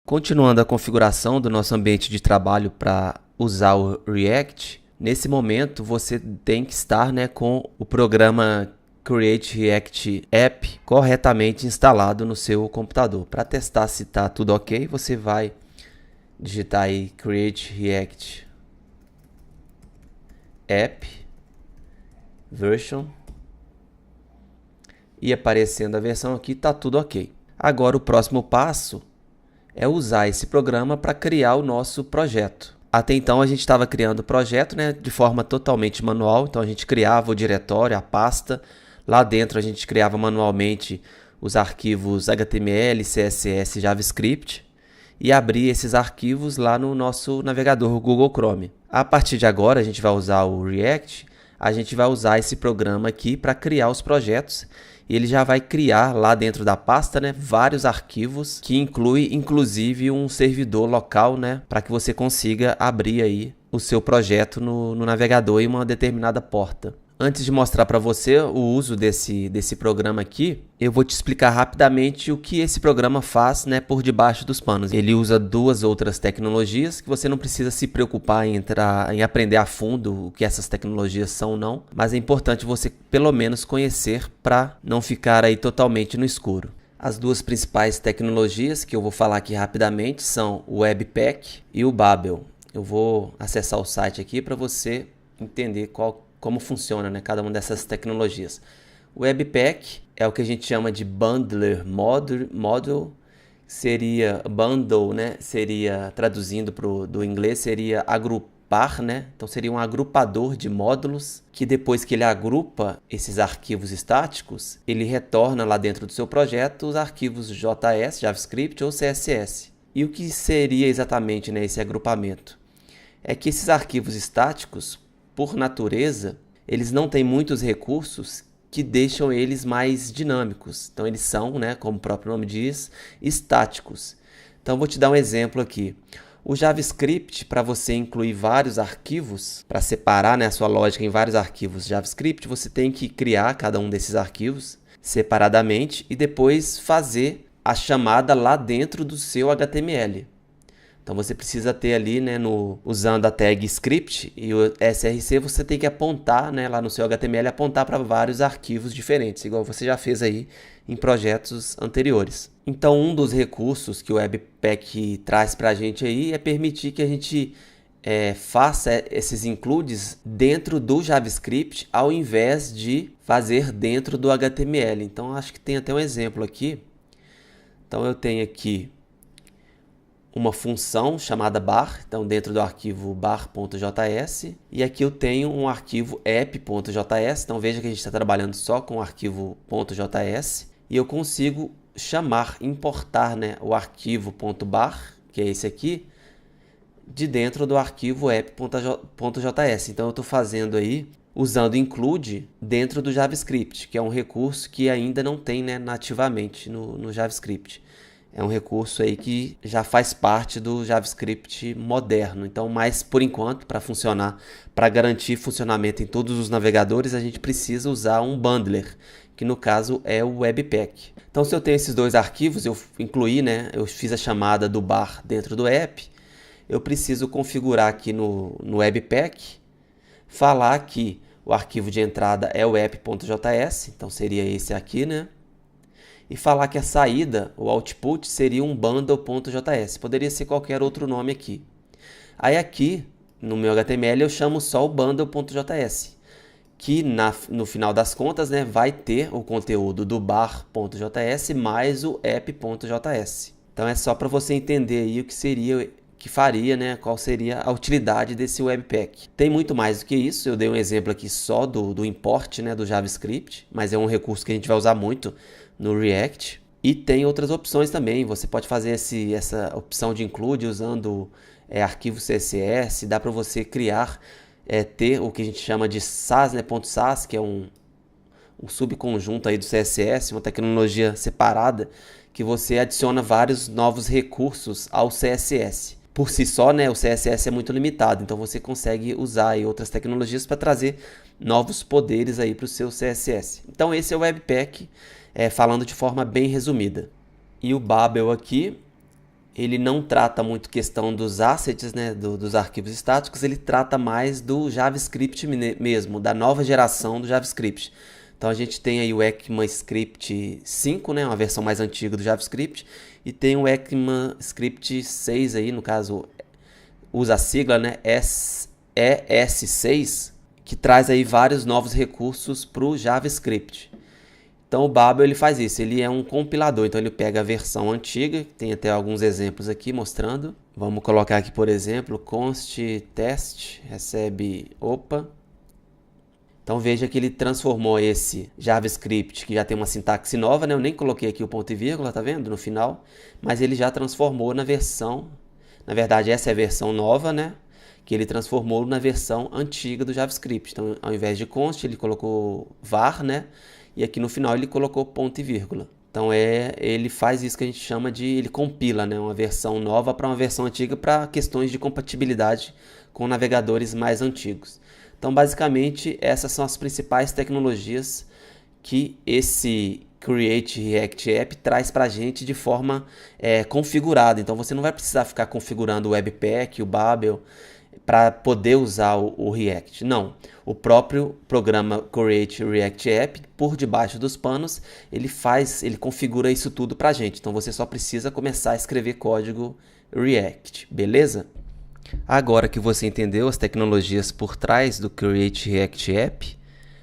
Continuando a configuração do nosso ambiente de trabalho para usar o React, nesse momento você tem que estar, com o programa Create React App corretamente instalado no seu computador. Para testar se está tudo ok, você vai digitar aí Create React App Version e aparecendo a versão aqui, está tudo ok. Agora o próximo passo é usar esse programa para criar o nosso projeto. Até então a gente estava criando o projeto de forma totalmente manual, então a gente criava o diretório, a pasta, lá dentro a gente criava manualmente os arquivos HTML, CSS, JavaScript e abria esses arquivos lá no nosso navegador Google Chrome. A partir de agora a gente vai usar o React, a gente vai usar esse programa aqui para criar os projetos. E ele já vai criar lá dentro da pasta, vários arquivos que inclui inclusive um servidor local, para que você consiga abrir aí o seu projeto no navegador em uma determinada porta. Antes de mostrar para você o uso desse programa aqui, eu vou te explicar rapidamente o que esse programa faz por debaixo dos panos. Ele usa duas outras tecnologias que você não precisa se preocupar em aprender a fundo o que essas tecnologias são não, mas é importante você pelo menos conhecer para não ficar aí totalmente no escuro. As duas principais tecnologias que eu vou falar aqui rapidamente são o Webpack e o Babel. Eu vou acessar o site aqui para você entender como funciona cada uma dessas tecnologias. O Webpack é o que a gente chama de Bundler Model, seria bundle, seria traduzindo do inglês, seria agrupar, então seria um agrupador de módulos que depois que ele agrupa esses arquivos estáticos, ele retorna lá dentro do seu projeto os arquivos JS, JavaScript ou CSS. E o que seria exatamente esse agrupamento? É que esses arquivos estáticos, por natureza, eles não têm muitos recursos que deixam eles mais dinâmicos. Então eles são, como o próprio nome diz, estáticos. Então vou te dar um exemplo aqui. O JavaScript, para você incluir vários arquivos, para separar a sua lógica em vários arquivos JavaScript, você tem que criar cada um desses arquivos separadamente e depois fazer a chamada lá dentro do seu HTML. Então você precisa ter ali, usando a tag script e o src, você tem que apontar, lá no seu HTML, apontar para vários arquivos diferentes, igual você já fez aí em projetos anteriores. Então um dos recursos que o Webpack traz para a gente aí é permitir que a gente faça esses includes dentro do JavaScript ao invés de fazer dentro do HTML. Então acho que tem até um exemplo aqui. Então eu tenho aqui uma função chamada bar, então dentro do arquivo bar.js, e aqui eu tenho um arquivo app.js, então veja que a gente está trabalhando só com o arquivo .js, e eu consigo importar o arquivo .bar, que é esse aqui, de dentro do arquivo app.js. Então eu estou fazendo aí, usando include dentro do JavaScript, que é um recurso que ainda não tem nativamente no JavaScript. É um recurso aí que já faz parte do JavaScript moderno. Então, mas por enquanto, para funcionar, para garantir funcionamento em todos os navegadores, a gente precisa usar um bundler, que no caso é o Webpack. Então, se eu tenho esses dois arquivos, eu incluí, eu fiz a chamada do bar dentro do app, eu preciso configurar aqui no Webpack, falar que o arquivo de entrada é o app.js, então seria esse aqui, e falar que a saída, o output, seria um bundle.js. Poderia ser qualquer outro nome aqui. Aí aqui, no meu HTML, eu chamo só o bundle.js, que no final das contas vai ter o conteúdo do bar.js mais o app.js. Então é só para você entender aí o que seria, qual seria a utilidade desse Webpack. Tem muito mais do que isso, eu dei um exemplo aqui só do import do JavaScript, mas é um recurso que a gente vai usar muito no React. E tem outras opções também, você pode fazer essa opção de include usando arquivo CSS, dá para você criar, ter o que a gente chama de SAS, .sas, que é um subconjunto aí do CSS, uma tecnologia separada, que você adiciona vários novos recursos ao CSS. Por si só, o CSS é muito limitado, então você consegue usar aí outras tecnologias para trazer novos poderes aí para o seu CSS. Então esse é o Webpack, falando de forma bem resumida. E o Babel aqui, ele não trata muito questão dos assets, né, dos arquivos estáticos, ele trata mais do JavaScript mesmo, da nova geração do JavaScript. Então a gente tem aí o ECMAScript 5, né, uma versão mais antiga do JavaScript, e tem o ECMAScript 6 aí, no caso usa a sigla, né, ES6, que traz aí vários novos recursos para o JavaScript. Então o Babel ele faz isso, ele é um compilador, então ele pega a versão antiga, tem até alguns exemplos aqui mostrando. Vamos colocar aqui, por exemplo, const test, recebe, Então veja que ele transformou esse JavaScript, que já tem uma sintaxe nova, né? Eu nem coloquei aqui o ponto e vírgula, tá vendo? No final, mas ele já transformou na versão, na verdade essa é a versão nova, né? Que ele transformou na versão antiga do JavaScript. Então ao invés de const, ele colocou var, né? E aqui no final ele colocou ponto e vírgula. Então ele faz isso que a gente chama de, ele compila, né, uma versão nova para uma versão antiga para questões de compatibilidade com navegadores mais antigos. Então basicamente essas são as principais tecnologias que esse Create React App traz para a gente de forma configurada. Então você não vai precisar ficar configurando o Webpack, o Babel, para poder usar o React. Não, o próprio programa Create React App, por debaixo dos panos, ele configura isso tudo para a gente. Então você só precisa começar a escrever código React, beleza? Agora que você entendeu as tecnologias por trás do Create React App,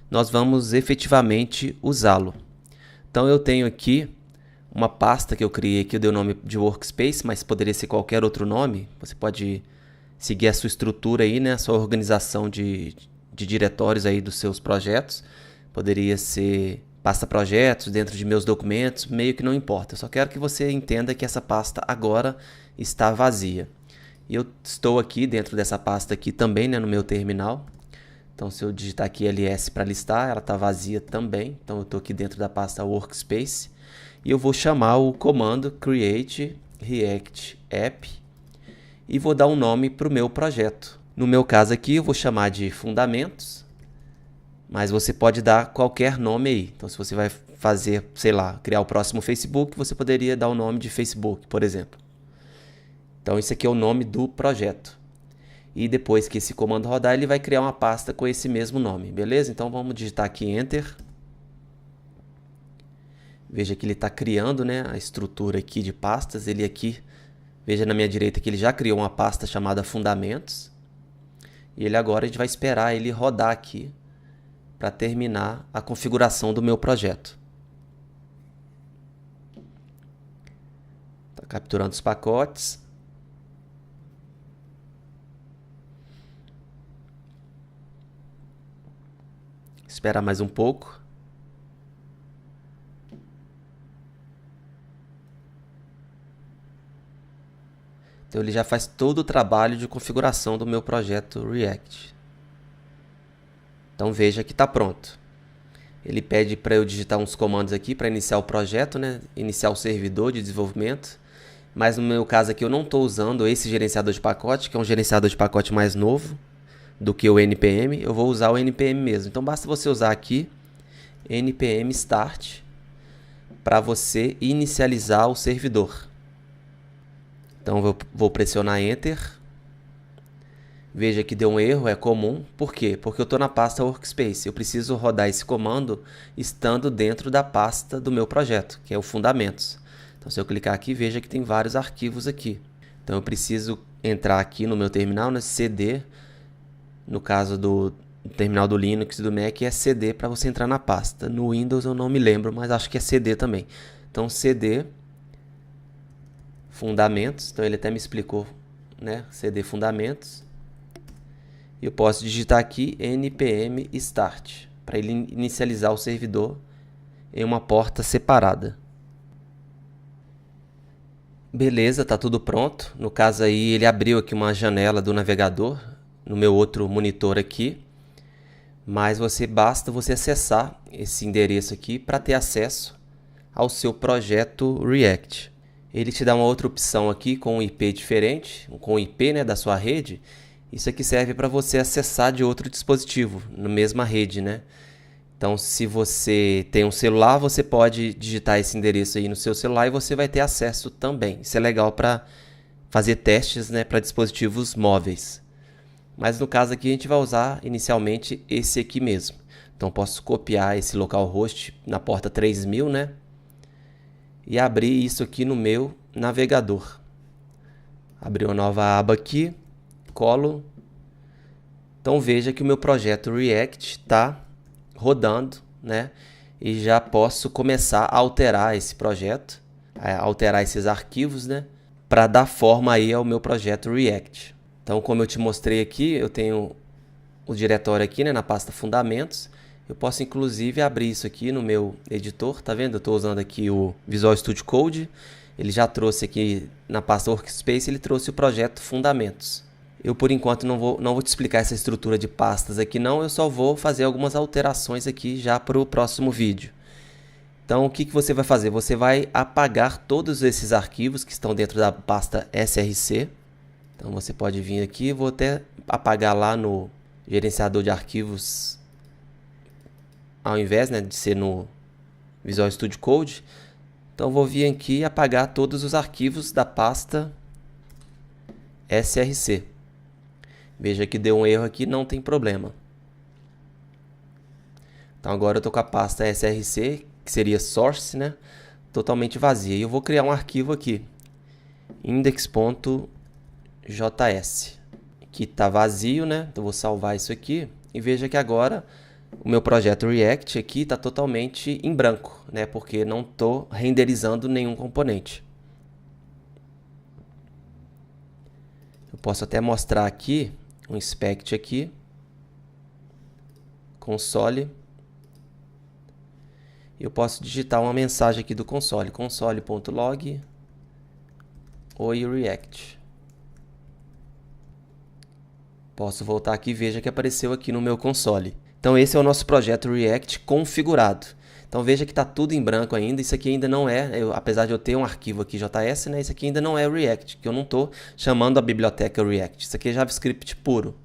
nós vamos efetivamente usá-lo. Então eu tenho aqui uma pasta que eu criei que eu dei o nome de Workspace, mas poderia ser qualquer outro nome. Você pode seguir a sua estrutura aí, né? A sua organização de diretórios aí dos seus projetos. Poderia ser pasta projetos dentro de meus documentos, meio que não importa. Eu só quero que você entenda que essa pasta agora está vazia. E eu estou aqui dentro dessa pasta aqui também, né, no meu terminal. Então se eu digitar aqui ls para listar, ela está vazia também. Então eu estou aqui dentro da pasta Workspace. E eu vou chamar o comando Create React App e vou dar um nome para o meu projeto. No meu caso aqui eu vou chamar de Fundamentos, mas você pode dar qualquer nome aí. Então se você vai fazer, sei lá, criar o próximo Facebook, você poderia dar o nome de Facebook, por exemplo. Então esse aqui é o nome do projeto. E depois que esse comando rodar, ele vai criar uma pasta com esse mesmo nome, beleza? Então vamos digitar aqui Enter. Veja que ele está criando, né, a estrutura aqui de pastas. Ele aqui, veja na minha direita que ele já criou uma pasta chamada Fundamentos. E ele agora a gente vai esperar ele rodar aqui para terminar a configuração do meu projeto. Está capturando os pacotes. Esperar mais um pouco. Então ele já faz todo o trabalho de configuração do meu projeto React. Então veja que está pronto. Ele pede para eu digitar uns comandos aqui para iniciar o projeto, né? Iniciar o servidor de desenvolvimento. Mas no meu caso aqui eu não estou usando esse gerenciador de pacote, que é um gerenciador de pacote mais novo do que o NPM. Eu vou usar o NPM mesmo. Então basta você usar aqui npm start para você inicializar o servidor. Então eu vou pressionar Enter. Veja que deu um erro, é comum. Por quê? Porque eu estou na pasta Workspace. Eu preciso rodar esse comando estando dentro da pasta do meu projeto, que é o Fundamentos. Então se eu clicar aqui, veja que tem vários arquivos aqui. Então eu preciso entrar aqui no meu terminal, no CD. No caso do terminal do Linux e do Mac é CD para você entrar na pasta. No Windows eu não me lembro, mas acho que é CD também. Então CD Fundamentos, então ele até me explicou, né? CD Fundamentos. E eu posso digitar aqui npm start para ele inicializar o servidor em uma porta separada. Beleza, tá tudo pronto. No caso aí ele abriu aqui uma janela do navegador no meu outro monitor aqui. Mas basta você acessar esse endereço aqui para ter acesso ao seu projeto React. Ele te dá uma outra opção aqui com um IP diferente, com o IP, né, da sua rede. Isso aqui serve para você acessar de outro dispositivo, na mesma rede, né? Então, se você tem um celular, você pode digitar esse endereço aí no seu celular e você vai ter acesso também. Isso é legal para fazer testes, né, para dispositivos móveis. Mas no caso aqui a gente vai usar inicialmente esse aqui mesmo. Então posso copiar esse localhost na porta 3000, né? E abrir isso aqui no meu navegador. Abrir uma nova aba aqui, colo. Então veja que o meu projeto React está rodando, né? E já posso começar a alterar esse projeto, alterar esses arquivos, né? Para dar forma aí ao meu projeto React. Então, como eu te mostrei aqui, eu tenho o diretório aqui, né, na pasta Fundamentos. Eu posso inclusive abrir isso aqui no meu editor, tá vendo? Eu estou usando aqui o Visual Studio Code. Ele já trouxe aqui na pasta Workspace, ele trouxe o projeto Fundamentos. Eu, por enquanto, não vou te explicar essa estrutura de pastas aqui não, eu só vou fazer algumas alterações aqui já para o próximo vídeo. Então, o que você vai fazer? Você vai apagar todos esses arquivos que estão dentro da pasta SRC. Então, você pode vir aqui, vou até apagar lá no gerenciador de arquivos, ao invés, né, de ser no Visual Studio Code. Então, vou vir aqui e apagar todos os arquivos da pasta SRC. Veja que deu um erro aqui, não tem problema. Então, agora eu estou com a pasta SRC, que seria source, né, totalmente vazia. E eu vou criar um arquivo aqui, index.js, que está vazio, né? Então, vou salvar isso aqui e veja que agora o meu projeto React aqui está totalmente em branco, né? Porque não estou renderizando nenhum componente. Eu posso até mostrar aqui um inspect aqui, console. Eu posso digitar uma mensagem aqui do console, console.log oi React. Posso voltar aqui e veja que apareceu aqui no meu console. Então esse é o nosso projeto React configurado. Então veja que está tudo em branco ainda, isso aqui ainda não é, apesar de eu ter um arquivo aqui JS, né, isso aqui ainda não é React, que eu não estou chamando a biblioteca React, isso aqui é JavaScript puro.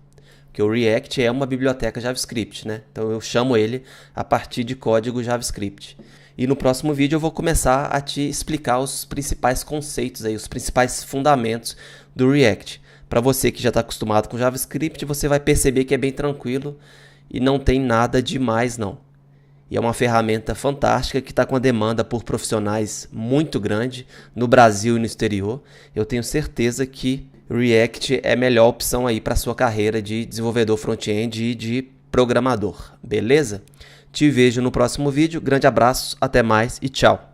Porque o React é uma biblioteca JavaScript, né? Então eu chamo ele a partir de código JavaScript. E no próximo vídeo eu vou começar a te explicar os principais conceitos, aí, os principais fundamentos do React. Para você que já está acostumado com JavaScript, você vai perceber que é bem tranquilo e não tem nada demais não. E é uma ferramenta fantástica que está com a demanda por profissionais muito grande no Brasil e no exterior. Eu tenho certeza que React é a melhor opção aí para sua carreira de desenvolvedor front-end e de programador, beleza? Te vejo no próximo vídeo, grande abraço, até mais e tchau!